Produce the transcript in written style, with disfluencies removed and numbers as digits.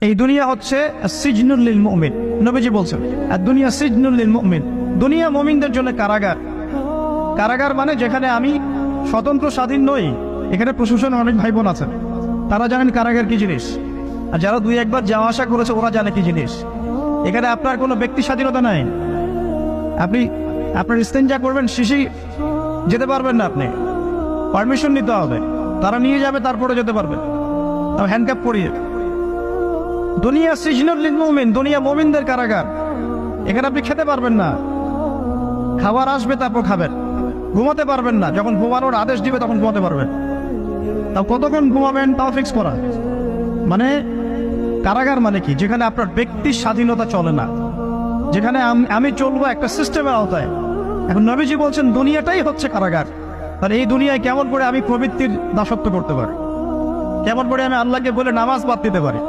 এই দুনিয়া হচ্ছে সিজনুল লিল মুমিন। নবীজি বলছেন আর দুনিয়া সিজনুল লিল মুমিন, দুনিয়া মুমিনদের জন্য কারাগার। কারাগার মানে যেখানে আমি স্বতন্ত্র স্বাধীন নই। এখানে প্রশাসনের অনেক ভাই বোন আছেন, তারা জানেন কারাগার কি জিনিস, আর যারা দুই একবার যাওয়া আসা করেছে ওরা জানে কি জিনিস। এখানে আপনার কোনো ব্যক্তি স্বাধীনতা নাই। আপনি আপনার ইস্তেঞ্জা করবেন, শিশি যেতে পারবেন না, আপনি পারমিশন নিতে হবে, তারা নিয়ে যাবে, তারপরে যেতে পারবেন, তাও হ্যান্ডকাপ পরিয়ে। দুনিয়া সিজনুল লিল মুমিন, দুনিয়া মুমিনদের কারাগার। এখানে আপনি খেতে পারবেন না, খাবার আসবে তারপর খাবেন। ঘুমাতে পারবেন না, যখন ঘুমানোর আদেশ দিবে তখন ঘুমাতে পারবেন। তাও কতক্ষণ ঘুমাবেন তাও ফিক্স করা। মানে কারাগার মানে কি? যেখানে আপনার ব্যক্তির স্বাধীনতা চলে না, যেখানে আমি চলবো একটা সিস্টেমের আওতায়। এখন নবীজি বলছেন দুনিয়াটাই হচ্ছে কারাগার। তাহলে এই দুনিয়ায় কেমন করে আমি প্রবৃত্তির দাসত্ব করতে পারি? কেমন করে আমি আল্লাহকে বলে নামাজ বাদ দিতে পারি?